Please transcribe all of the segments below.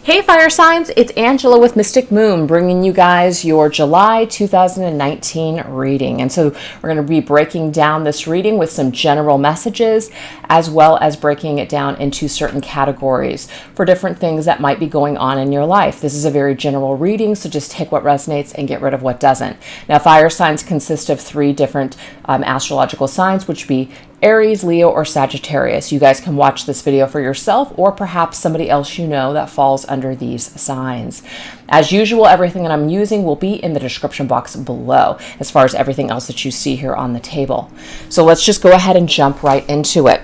Hey fire signs, it's Angela with Mystic Moon bringing you guys your July 2019 reading. And so we're going to be breaking down this reading with some general messages as well as breaking it down into certain categories for different things that might be going on in your life. This is a very general reading, so just take what resonates and get rid of what doesn't. Now fire signs consist of three different astrological signs, which be Aries, Leo, or Sagittarius. You guys can watch this video for yourself or perhaps somebody else you know that falls under these signs. As usual, everything that I'm using will be in the description box below as far as everything else that you see here on the table. So let's just go ahead and jump right into it.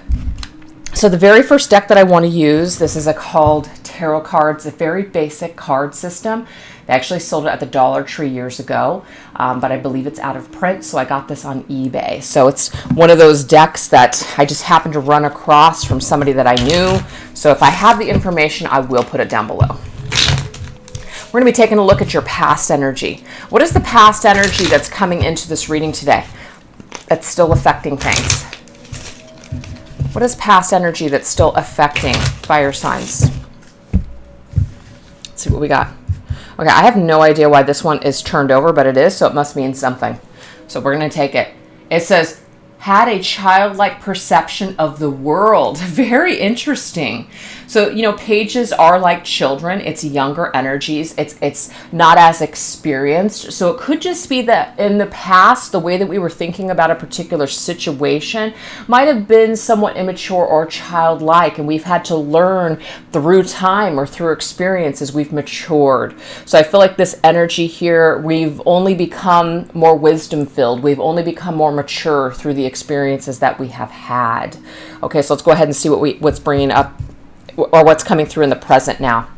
So the very first deck that I want to use, this is called Tarot Cards, a very basic card system. They actually sold it at the Dollar Tree years ago, but I believe it's out of print, so I got this on eBay. So it's one of those decks that I just happened to run across from somebody that I knew. So if I have the information, I will put it down below. We're going to be taking a look at your past energy. What is the past energy that's coming into this reading today that's still affecting things? What is past energy that's still affecting fire signs? Let's see what we got. Okay, I have no idea why this one is turned over, but it is, so it must mean something. So we're going to take it. It says, had a childlike perception of the world. Very interesting. So, you know, pages are like children. It's younger energies. It's not as experienced. So it could just be that in the past, the way that we were thinking about a particular situation might have been somewhat immature or childlike, and we've had to learn through time or through experience as we've matured. So I feel like this energy here, we've only become more wisdom filled. We've only become more mature through the experiences that we have had. Okay, so let's go ahead and see what's bringing up or what's coming through in the present now.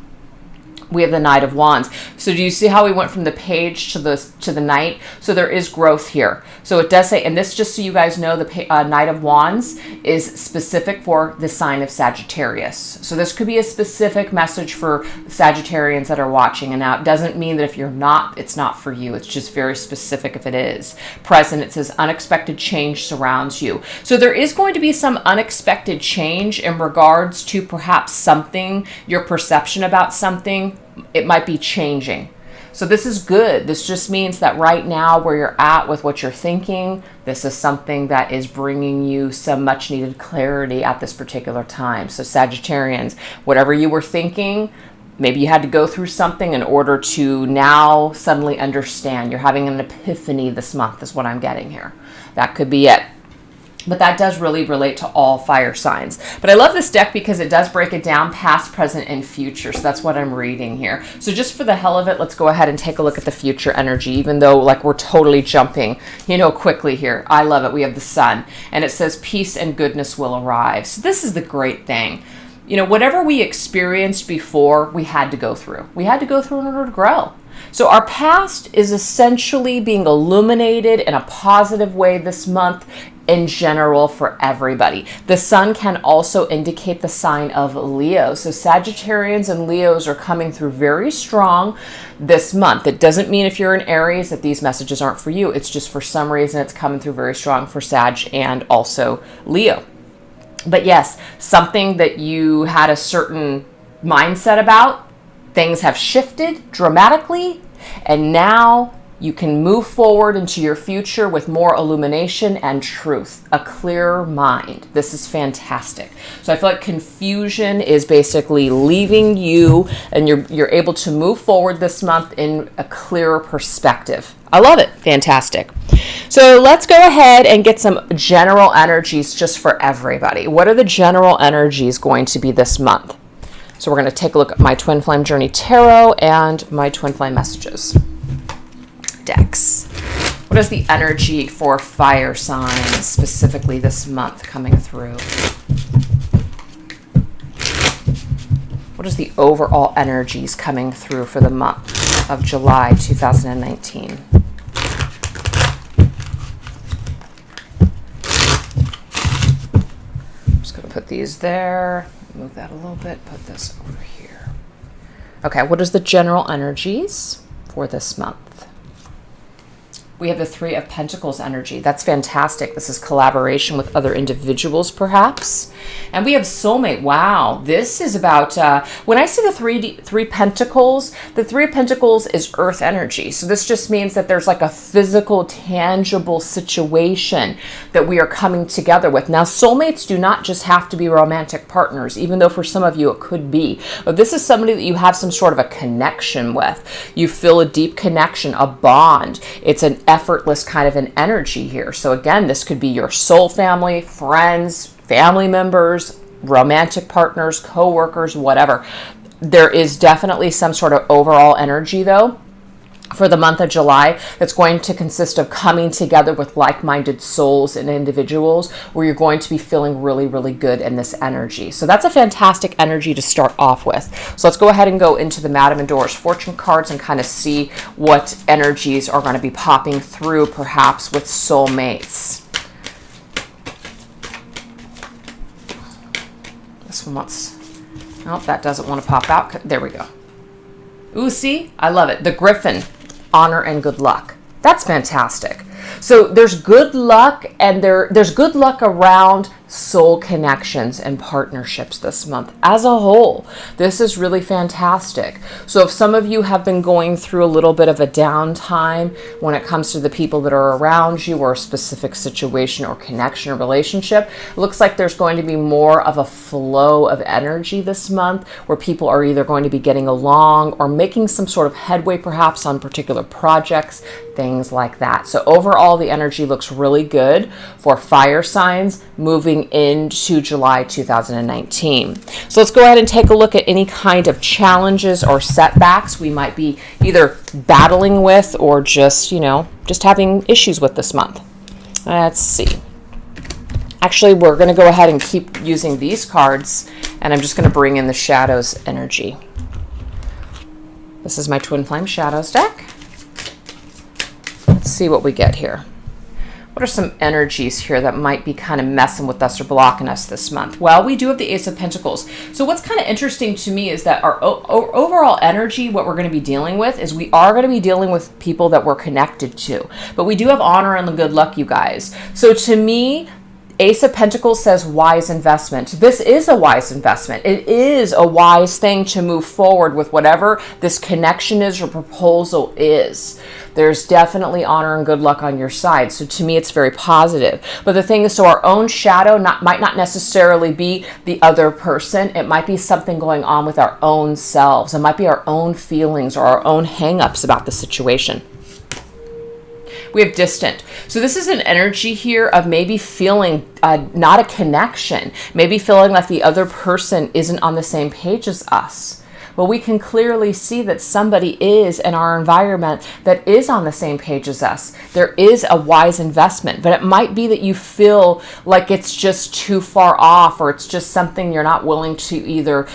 We have the Knight of Wands. So do you see how we went from the page to the Knight? So there is growth here. So it does say, and this just so you guys know, the Knight of Wands is specific for the sign of Sagittarius. So this could be a specific message for Sagittarians that are watching. And now it doesn't mean that if you're not, it's not for you. It's just very specific if it is. Present, it says unexpected change surrounds you. So there is going to be some unexpected change in regards to perhaps something, your perception about something. It might be changing. So this is good. This just means that right now where you're at with what you're thinking, this is something that is bringing you some much needed clarity at this particular time. So Sagittarians, whatever you were thinking, maybe you had to go through something in order to now suddenly understand. You're having an epiphany this month is what I'm getting here. That could be it. But that does really relate to all fire signs. But I love this deck because it does break it down past, present, and future. So that's what I'm reading here. So just for the hell of it, let's go ahead and take a look at the future energy, even though like we're totally jumping, you know, quickly here. I love it. We have the Sun, and it says peace and goodness will arrive. So this is the great thing. You know, whatever we experienced before, we had to go through. We had to go through in order to grow. So our past is essentially being illuminated in a positive way this month in general for everybody. The Sun can also indicate the sign of Leo. So Sagittarians and Leos are coming through very strong this month. It doesn't mean if you're an Aries that these messages aren't for you. It's just for some reason it's coming through very strong for Sag and also Leo. But yes, something that you had a certain mindset about, things have shifted dramatically, and now you can move forward into your future with more illumination and truth, a clearer mind. This is fantastic. So I feel like confusion is basically leaving you, and you're able to move forward this month in a clearer perspective. I love it. Fantastic. So let's go ahead and get some general energies just for everybody. What are the general energies going to be this month? So we're going to take a look at my Twin Flame Journey Tarot and my Twin Flame Messages decks. What is the energy for fire signs specifically this month coming through? What is the overall energies coming through for the month of July 2019? I'm just going to put these there, move that a little bit, put this over here. Okay, what is the general energies for this month? We have the Three of Pentacles energy. That's fantastic. This is collaboration with other individuals, perhaps. And we have soulmate. Wow. This is about, when I see the three Pentacles, the Three of Pentacles is earth energy. So this just means that there's like a physical, tangible situation that we are coming together with. Now, soulmates do not just have to be romantic partners, even though for some of you it could be. But this is somebody that you have some sort of a connection with. You feel a deep connection, a bond. It's an effortless kind of an energy here. So again, this could be your soul family, friends, family members, romantic partners, co-workers, whatever. There is definitely some sort of overall energy though for the month of July that's going to consist of coming together with like-minded souls and individuals where you're going to be feeling really, really good in this energy. So that's a fantastic energy to start off with. So let's go ahead and go into the Madame Endor's fortune cards and kind of see what energies are going to be popping through perhaps with soulmates. This one wants, oh, that doesn't want to pop out. There we go. Ooh, see? I love it. The Griffin. Honor and good luck. That's fantastic. So there's good luck, and there's good luck around soul connections and partnerships this month as a whole. This is really fantastic. So if some of you have been going through a little bit of a downtime when it comes to the people that are around you or a specific situation or connection or relationship, it looks like there's going to be more of a flow of energy this month where people are either going to be getting along or making some sort of headway perhaps on particular projects, things like that. So overall, the energy looks really good for fire signs moving into July 2019. So let's go ahead and take a look at any kind of challenges or setbacks we might be either battling with or just, just having issues with this month. Let's see. Actually, we're going to go ahead and keep using these cards, and I'm just going to bring in the Shadows energy. This is my Twin Flame Shadows deck. Let's see what we get here. What are some energies here that might be kind of messing with us or blocking us this month? Well, we do have the Ace of Pentacles. So what's kind of interesting to me is that our overall energy, what we're going to be dealing with is we are going to be dealing with people that we're connected to. But we do have honor and the good luck, you guys. So to me, Ace of Pentacles says wise investment. This is a wise investment. It is a wise thing to move forward with whatever this connection is or proposal is. There's definitely honor and good luck on your side. So to me, it's very positive. But the thing is, so our own shadow might not necessarily be the other person. It might be something going on with our own selves. It might be our own feelings or our own hang-ups about the situation. We have distant. So this is an energy here of maybe feeling not a connection, maybe feeling like the other person isn't on the same page as us. Well, we can clearly see that somebody is in our environment that is on the same page as us. There is a wise investment, but it might be that you feel like it's just too far off, or it's just something you're not willing to either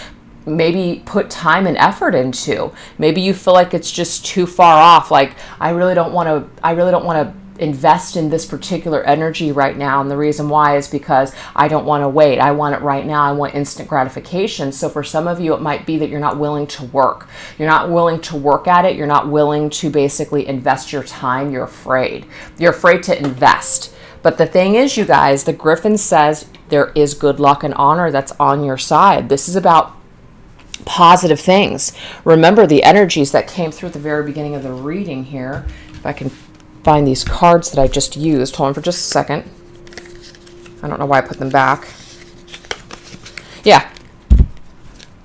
maybe put time and effort into. Maybe you feel like it's just too far off. Like, I really don't want to invest in this particular energy right now. And the reason why is because I don't want to wait. I want it right now. I want instant gratification. So for some of you, it might be that you're not willing to work. You're not willing to work at it. You're not willing to basically invest your time. You're afraid. You're afraid to invest. But the thing is, you guys, the Griffin says there is good luck and honor that's on your side. This is about positive things. Remember the energies that came through at the very beginning of the reading here. If I can find these cards that I just used. Hold on for just a second. I don't know why I put them back. Yeah.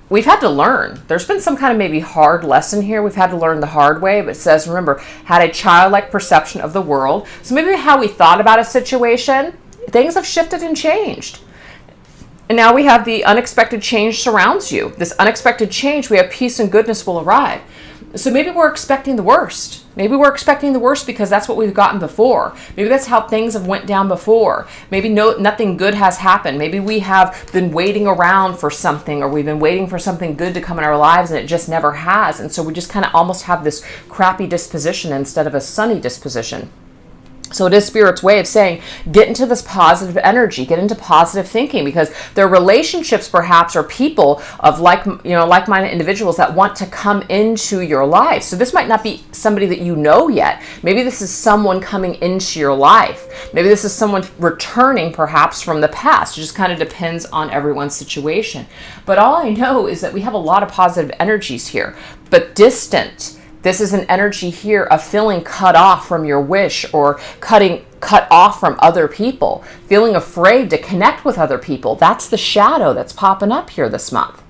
We've had to learn. There's been some kind of maybe hard lesson here. We've had to learn the hard way, but it says, remember, had a childlike perception of the world. So maybe how we thought about a situation, things have shifted and changed. And now we have the unexpected change surrounds you. This unexpected change, we have peace and goodness will arrive. So maybe we're expecting the worst. Maybe we're expecting the worst because that's what we've gotten before. Maybe that's how things have went down before. Maybe nothing good has happened. Maybe we have been waiting around for something, or we've been waiting for something good to come in our lives and it just never has. And so we just kind of almost have this crappy disposition instead of a sunny disposition. So it is Spirit's way of saying, get into this positive energy, get into positive thinking, because their relationships perhaps are people of like-minded individuals that want to come into your life. So this might not be somebody that you know yet. Maybe this is someone coming into your life. Maybe this is someone returning perhaps from the past. It just kind of depends on everyone's situation. But all I know is that we have a lot of positive energies here, but distant. This is an energy here of feeling cut off from your wish, or cut off from other people, feeling afraid to connect with other people. That's the shadow that's popping up here this month.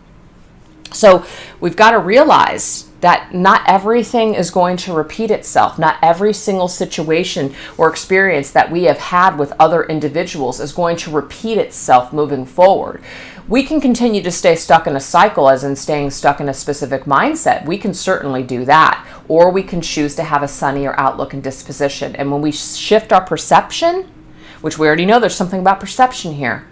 So we've got to realize that not everything is going to repeat itself. Not every single situation or experience that we have had with other individuals is going to repeat itself moving forward. We can continue to stay stuck in a cycle, as in staying stuck in a specific mindset. We can certainly do that. Or we can choose to have a sunnier outlook and disposition. And when we shift our perception, which we already know there's something about perception here,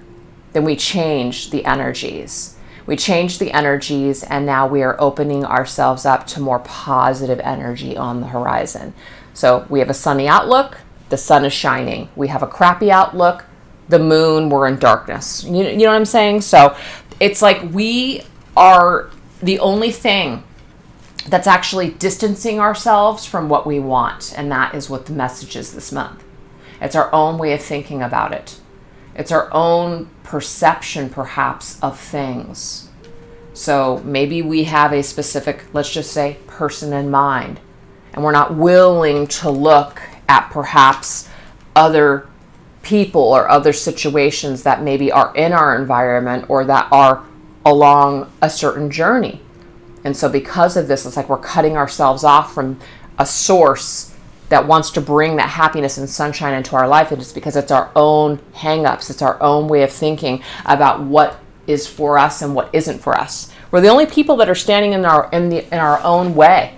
then we change the energies. We change the energies, and now we are opening ourselves up to more positive energy on the horizon. So we have a sunny outlook, the sun is shining. We have a crappy outlook, the moon, we're in darkness. You know what I'm saying? So it's like we are the only thing that's actually distancing ourselves from what we want. And that is what the message is this month. It's our own way of thinking about it. It's our own perception, perhaps, of things. So maybe we have a specific, let's just say, person in mind, and we're not willing to look at perhaps other people or other situations that maybe are in our environment or that are along a certain journey. And so because of this, it's like we're cutting ourselves off from a source that wants to bring that happiness and sunshine into our life. And it's because it's our own hang-ups. It's our own way of thinking about what is for us and what isn't for us. We're the only people that are standing in our own way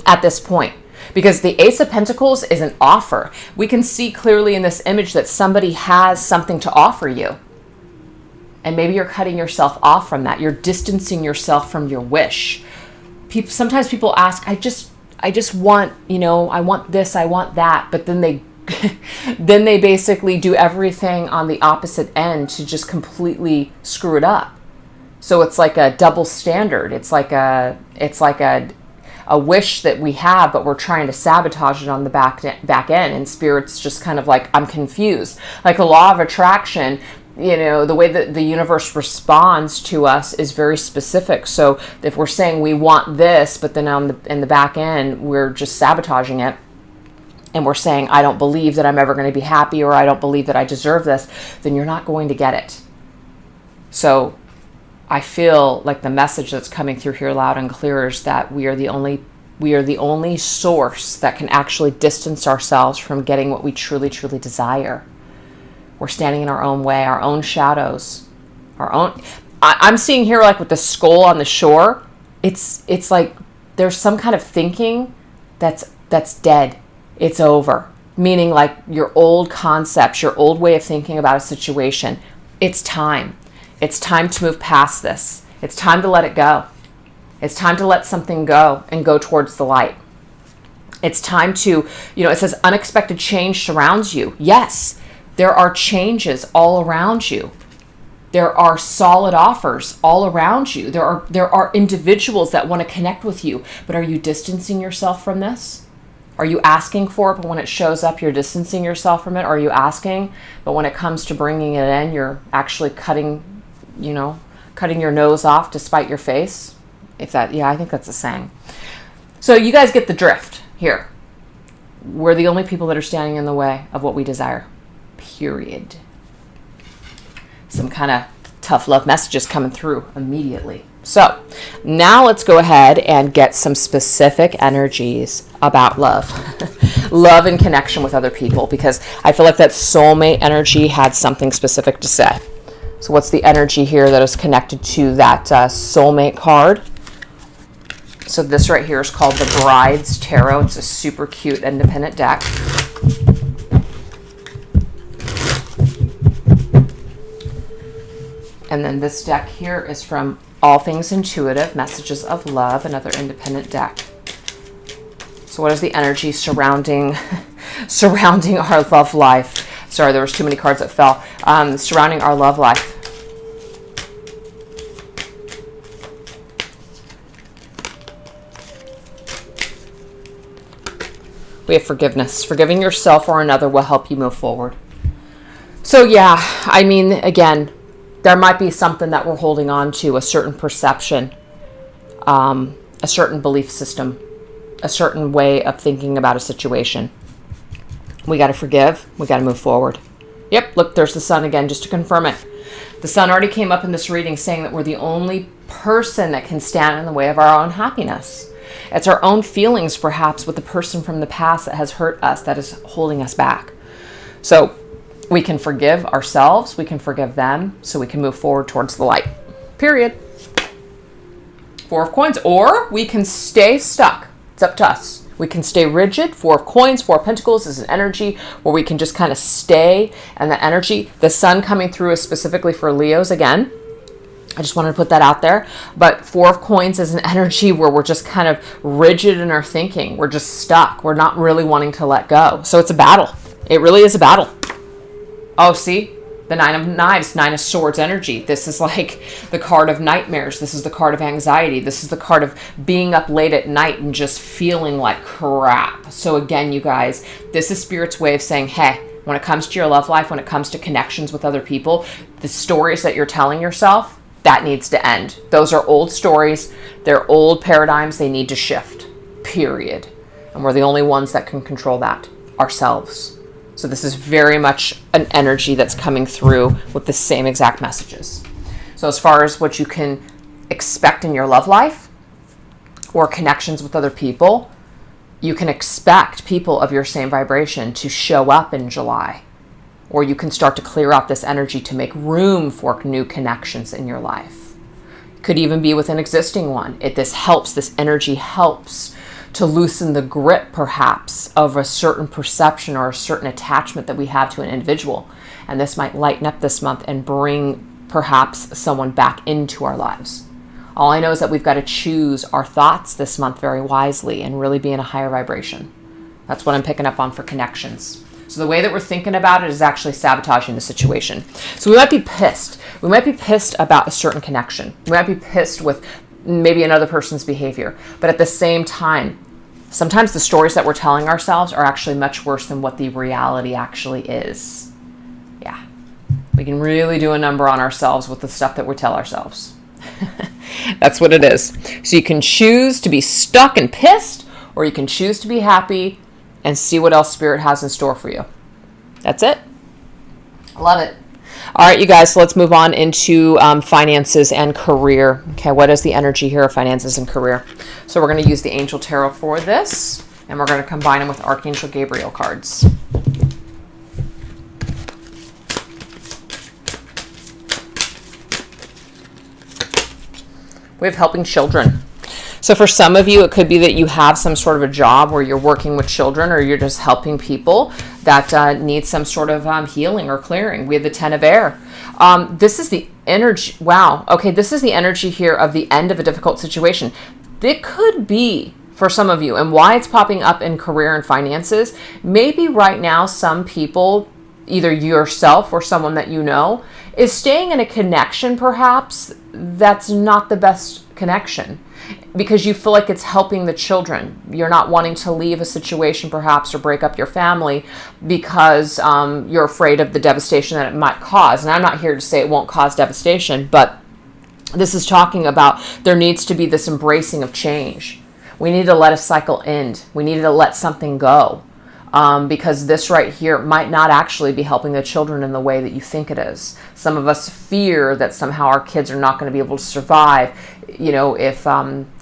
at this point. Because the Ace of Pentacles is an offer. We can see clearly in this image that somebody has something to offer you. And maybe you're cutting yourself off from that. You're distancing yourself from your wish. Sometimes people ask, I just want, I want this, I want that. But then they basically do everything on the opposite end to just completely screw it up. So it's like a double standard. It's like a wish that we have, but we're trying to sabotage it on the back end. And Spirit's just kind of like, I'm confused. Like the law of attraction, the way that the universe responds to us is very specific. So if we're saying we want this, but then in the back end, we're just sabotaging it. And we're saying, I don't believe that I'm ever going to be happy, or I don't believe that I deserve this, then you're not going to get it. So I feel like the message that's coming through here loud and clear is that we are the only source that can actually distance ourselves from getting what we truly, truly desire. We're standing in our own way, our own shadows, our own. I'm seeing here, like with the skull on the shore, it's like there's some kind of thinking that's dead. It's over. Meaning like your old concepts, your old way of thinking about a situation. It's time. It's time to move past this. It's time to let it go. It's time to let something go and go towards the light. It's time to, it says unexpected change surrounds you. Yes, there are changes all around you. There are solid offers all around you. There are individuals that want to connect with you. But are you distancing yourself from this? Are you asking for it, but when it shows up, you're distancing yourself from it? Are you asking, but when it comes to bringing it in, you're actually cutting your nose off to spite your face? I think that's a saying. So you guys get the drift here. We're the only people that are standing in the way of what we desire. Period. Some kind of tough love messages coming through immediately. So now let's go ahead and get some specific energies about love. Love and connection with other people, because I feel like that soulmate energy had something specific to say. So what's the energy here that is connected to that soulmate card? So this right here is called the Bride's Tarot. It's a super cute independent deck. And then this deck here is from All Things Intuitive, Messages of Love, another independent deck. So what is the energy surrounding surrounding our love life. Sorry, there was too many cards that fell. Surrounding our love life. We have forgiveness. Forgiving yourself or another will help you move forward. So yeah, I mean, again, there might be something that we're holding on to, a certain perception, a certain belief system, a certain way of thinking about a situation. We got to forgive. We got to move forward. Yep, look, there's the sun again, just to confirm it. The sun already came up in this reading saying that we're the only person that can stand in the way of our own happiness. It's our own feelings, perhaps, with the person from the past that has hurt us, that is holding us back. So we can forgive ourselves, we can forgive them, so we can move forward towards the light. Period. Four of Coins. Or we can stay stuck. It's up to us. We can stay rigid. Four of Coins, Four of Pentacles is an energy where we can just kind of stay. And the energy, the sun coming through is specifically for Leos again. I just wanted to put that out there. But Four of Coins is an energy where we're just kind of rigid in our thinking. We're just stuck. We're not really wanting to let go. So it's a battle. It really is a battle. Oh, see? The Nine of Knives, Nine of Swords energy. This is like the card of nightmares. This is the card of anxiety. This is the card of being up late at night and just feeling like crap. So again, you guys, this is Spirit's way of saying, hey, when it comes to your love life, when it comes to connections with other people, the stories that you're telling yourself, that needs to end. Those are old stories. They're old paradigms. They need to shift, period. And we're the only ones that can control that, ourselves. So this is very much an energy that's coming through with the same exact messages. So as far as what you can expect in your love life or connections with other people, you can expect people of your same vibration to show up in July. Or you can start to clear out this energy to make room for new connections in your life. Could even be with an existing one. This energy helps to loosen the grip, perhaps, of a certain perception or a certain attachment that we have to an individual. And this might lighten up this month and bring, perhaps, someone back into our lives. All I know is that we've got to choose our thoughts this month very wisely and really be in a higher vibration. That's what I'm picking up on for connections. So the way that we're thinking about it is actually sabotaging the situation. So we might be pissed. We might be pissed about a certain connection. We might be pissed with maybe another person's behavior. But at the same time, sometimes the stories that we're telling ourselves are actually much worse than what the reality actually is. Yeah. We can really do a number on ourselves with the stuff that we tell ourselves. That's what it is. So you can choose to be stuck and pissed, or you can choose to be happy and see what else Spirit has in store for you. That's it. Love it. All right, you guys, so let's move on into finances and career. Okay, what is the energy here of finances and career? So we're going to use the Angel Tarot for this, and we're going to combine them with Archangel Gabriel cards. We have helping children. So for some of you, it could be that you have some sort of a job where you're working with children, or you're just helping people that need some sort of healing or clearing. We have the Ten of Air. This is the energy. Wow. Okay, this is the energy here of the end of a difficult situation. It could be for some of you, and why it's popping up in career and finances. Maybe right now some people, either yourself or someone that you know, is staying in a connection perhaps that's not the best connection, because you feel like it's helping the children. You're not wanting to leave a situation perhaps or break up your family because you're afraid of the devastation that it might cause. And I'm not here to say it won't cause devastation, but this is talking about there needs to be this embracing of change. We need to let a cycle end. We need to let something go. Because this right here might not actually be helping the children in the way that you think it is. Some of us fear that somehow our kids are not going to be able to survive, if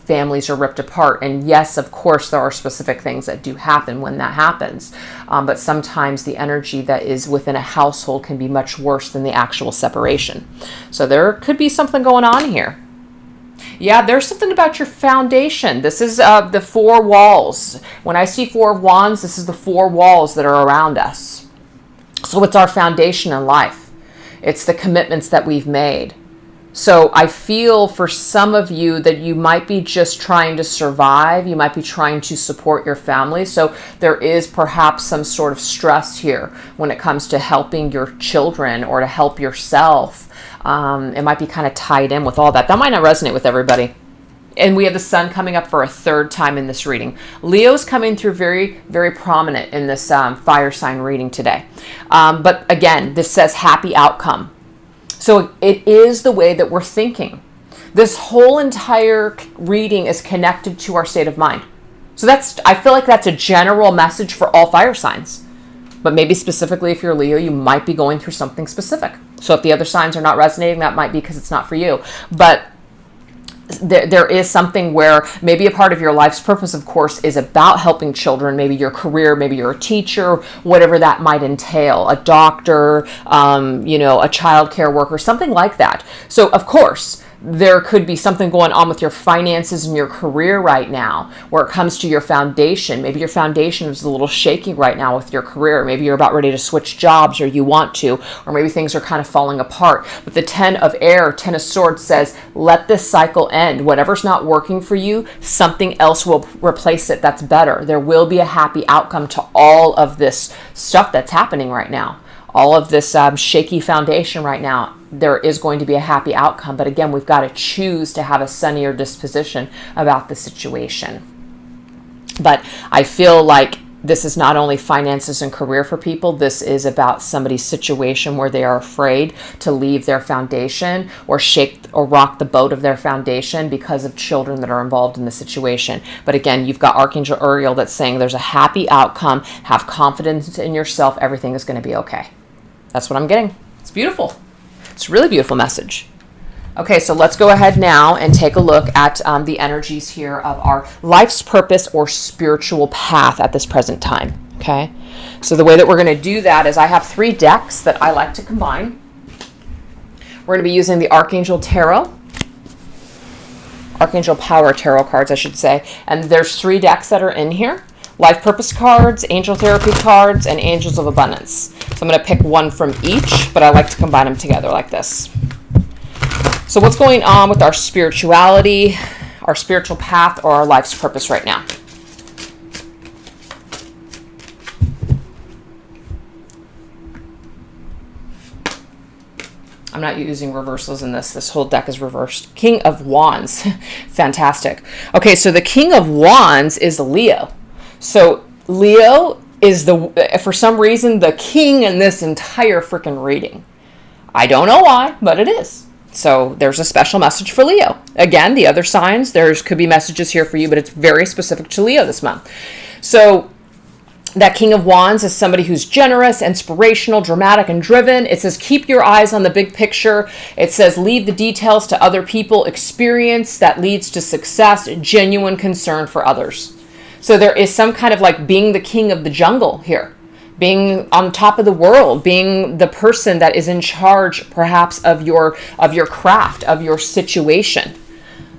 families are ripped apart. And yes, of course, there are specific things that do happen when that happens. But sometimes the energy that is within a household can be much worse than the actual separation. So there could be something going on here. Yeah, there's something about your foundation. This is the four walls. When I see Four of Wands, this is the four walls that are around us. So it's our foundation in life. It's the commitments that we've made. So I feel for some of you that you might be just trying to survive. You might be trying to support your family. So there is perhaps some sort of stress here when it comes to helping your children or to help yourself. It might be kind of tied in with all that. That might not resonate with everybody. And we have the sun coming up for a third time in this reading. Leo's coming through very, very prominent in this fire sign reading today. But again, this says happy outcome. So it is the way that we're thinking. This whole entire reading is connected to our state of mind. So I feel like that's a general message for all fire signs. But maybe specifically if you're Leo, you might be going through something specific. So if the other signs are not resonating, that might be because it's not for you. But there is something where maybe a part of your life's purpose, of course, is about helping children, maybe your career, maybe you're a teacher, whatever that might entail, a doctor, a child care worker, something like that. So, of course, there could be something going on with your finances and your career right now where it comes to your foundation. Maybe your foundation is a little shaky right now with your career. Maybe you're about ready to switch jobs or you want to, or maybe things are kind of falling apart. But the 10 of air, 10 of swords says, let this cycle end. Whatever's not working for you, something else will replace it that's better. There will be a happy outcome to all of this stuff that's happening right now. All of this shaky foundation right now, there is going to be a happy outcome. But again, we've got to choose to have a sunnier disposition about the situation. But I feel like this is not only finances and career for people. This is about somebody's situation where they are afraid to leave their foundation or shake or rock the boat of their foundation because of children that are involved in the situation. But again, you've got Archangel Uriel that's saying there's a happy outcome. Have confidence in yourself. Everything is going to be okay. That's what I'm getting. It's beautiful. It's a really beautiful message. Okay, so let's go ahead now and take a look at the energies here of our life's purpose or spiritual path at this present time. Okay, so the way that we're going to do that is I have 3 decks that I like to combine. We're going to be using the Archangel Tarot, Archangel Power Tarot cards, I should say. And there's 3 decks that are in here. Life Purpose cards, Angel Therapy cards, and Angels of Abundance. So I'm going to pick one from each, but I like to combine them together like this. So what's going on with our spirituality, our spiritual path, or our life's purpose right now? I'm not using reversals in this. This whole deck is reversed. King of Wands. Fantastic. Okay, so the King of Wands is Leo. So Leo is for some reason, the king in this entire freaking reading. I don't know why, but it is. So there's a special message for Leo. Again, the other signs, could be messages here for you, but it's very specific to Leo this month. So that King of Wands is somebody who's generous, inspirational, dramatic, and driven. It says, keep your eyes on the big picture. It says, leave the details to other people. Experience that leads to success, genuine concern for others. So there is some kind of like being the king of the jungle here, being on top of the world, being the person that is in charge perhaps of your craft, of your situation.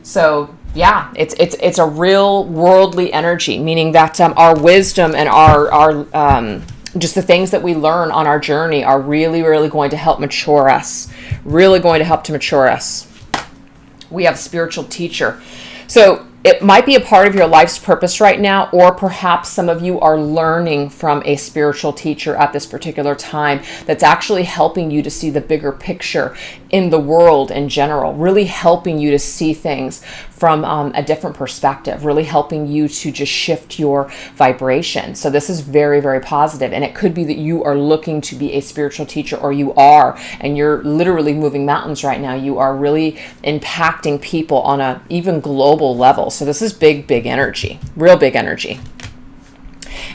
So yeah, it's a real worldly energy, meaning that our wisdom and our just the things that we learn on our journey are really, really going to help mature us, really going to help to mature us. We have a spiritual teacher. So it might be a part of your life's purpose right now, or perhaps some of you are learning from a spiritual teacher at this particular time that's actually helping you to see the bigger picture in the world in general, really helping you to see things from a different perspective, really helping you to just shift your vibration. So this is very, very positive. And it could be that you are looking to be a spiritual teacher, or you are, and you're literally moving mountains right now. You are really impacting people on a even global level. So this is big, big energy, real big energy.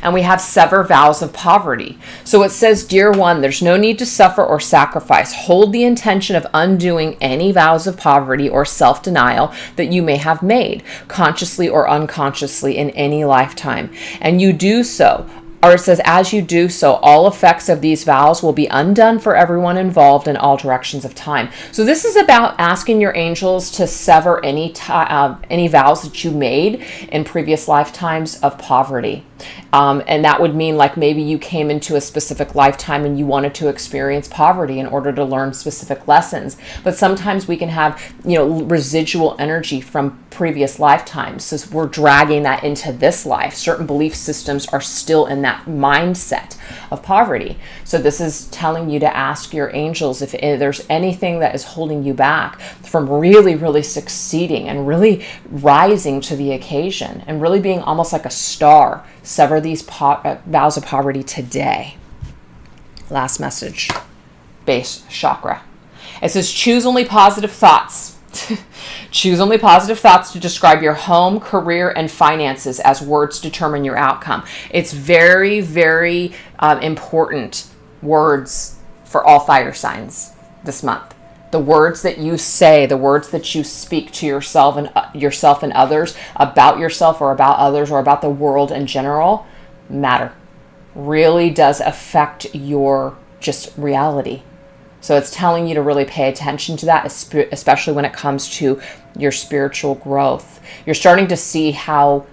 And we have sever vows of poverty. So it says, dear one, there's no need to suffer or sacrifice. Hold the intention of undoing any vows of poverty or self-denial that you may have made, consciously or unconsciously in any lifetime. And you do so or it says, as you do so, all effects of these vows will be undone for everyone involved in all directions of time. So this is about asking your angels to sever any vows that you made in previous lifetimes of poverty. And that would mean like maybe you came into a specific lifetime and you wanted to experience poverty in order to learn specific lessons. But sometimes we can have, residual energy from previous lifetimes. So we're dragging that into this life. Certain belief systems are still in that mindset of poverty. So this is telling you to ask your angels if there's anything that is holding you back from really, really succeeding and really rising to the occasion and really being almost like a star. Sever these vows of poverty today. Last message. Base chakra. It says, choose only positive thoughts. Choose only positive thoughts to describe your home, career, and finances as words determine your outcome. It's very, very important words for all fire signs this month. The words that you say, the words that you speak to yourself and others, about yourself or about others or about the world in general, matter. Really does affect your just reality. So it's telling you to really pay attention to that, especially when it comes to your spiritual growth. You're starting to see how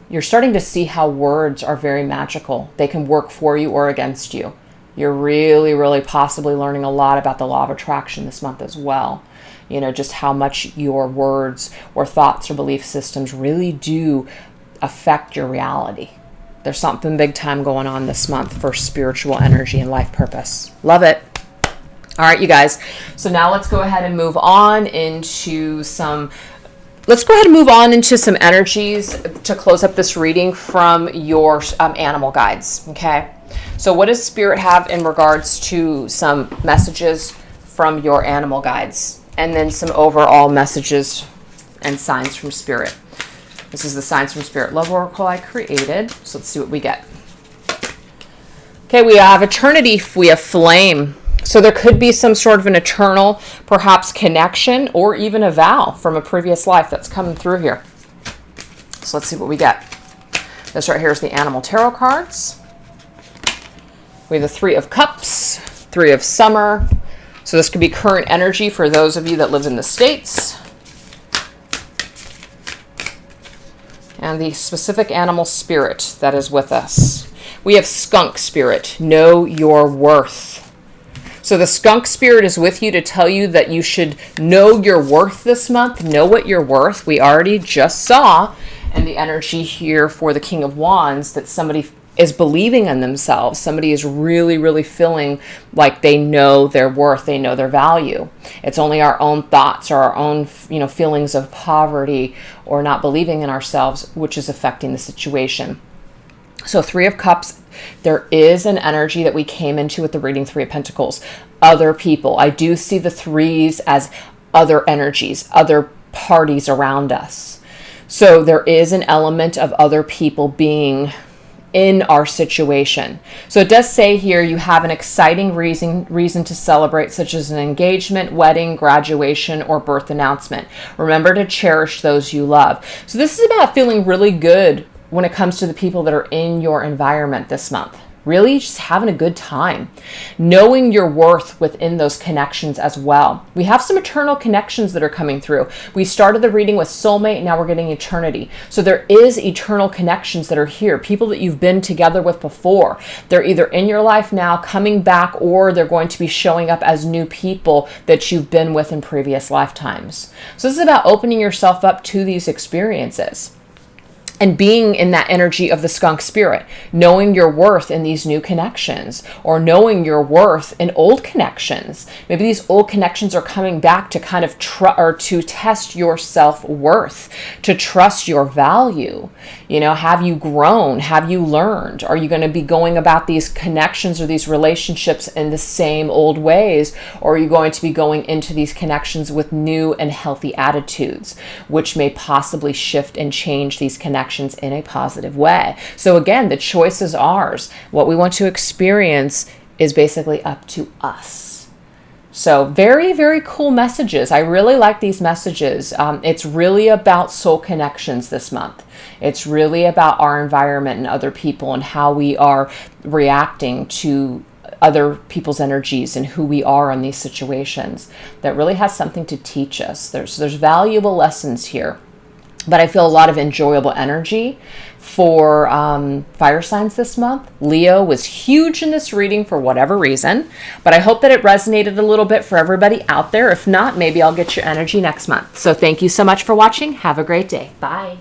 words are very magical. They can work for you or against you. You're really, really possibly learning a lot about the law of attraction this month as well. Just how much your words or thoughts or belief systems really do affect your reality. There's something big time going on this month for spiritual energy and life purpose. Love it. All right, you guys. So now let's go ahead and move on into some energies to close up this reading from your animal guides. Okay. So what does Spirit have in regards to some messages from your animal guides? And then some overall messages and signs from Spirit. This is the Signs from Spirit Love Oracle I created. So let's see what we get. Okay, we have Eternity. We have Flame. So there could be some sort of an eternal, perhaps connection, or even a vow from a previous life that's coming through here. So let's see what we get. This right here is the Animal Tarot cards. We have the Three of Cups, Three of Summer. So this could be current energy for those of you that live in the States. And the specific animal spirit that is with us. We have Skunk Spirit. Know your worth. So the skunk spirit is with you to tell you that you should know your worth this month. Know what you're worth. We already just saw in the energy here for the King of Wands that somebody is believing in themselves. Somebody is really, really feeling like they know their worth. They know their value. It's only our own thoughts or our own, feelings of poverty or not believing in ourselves, which is affecting the situation. So Three of Cups, there is an energy that we came into with the reading Three of Pentacles. Other people. I do see the threes as other energies, other parties around us. So there is an element of other people being in our situation. So it does say here you have an exciting reason to celebrate, such as an engagement, wedding, graduation, or birth announcement. Remember to cherish those you love. So this is about feeling really good when it comes to the people that are in your environment this month. Really just having a good time. Knowing your worth within those connections as well. We have some eternal connections that are coming through. We started the reading with soulmate, now we're getting eternity. So there is eternal connections that are here. People that you've been together with before. They're either in your life now, coming back, or they're going to be showing up as new people that you've been with in previous lifetimes. So this is about opening yourself up to these experiences. And being in that energy of the skunk spirit, knowing your worth in these new connections, or knowing your worth in old connections. Maybe these old connections are coming back to kind of to test your self-worth, to trust your value. Have you grown? Have you learned? Are you going to be going about these connections or these relationships in the same old ways? Or are you going to be going into these connections with new and healthy attitudes, which may possibly shift and change these connections in a positive way? So again, the choice is ours. What we want to experience is basically up to us. So very, very cool messages. I really like these messages. It's really about soul connections this month. It's really about our environment and other people and how we are reacting to other people's energies and who we are in these situations. That really has something to teach us. There's valuable lessons here. But I feel a lot of enjoyable energy for fire signs this month. Leo was huge in this reading for whatever reason, but I hope that it resonated a little bit for everybody out there. If not, maybe I'll get your energy next month. So thank you so much for watching. Have a great day. Bye.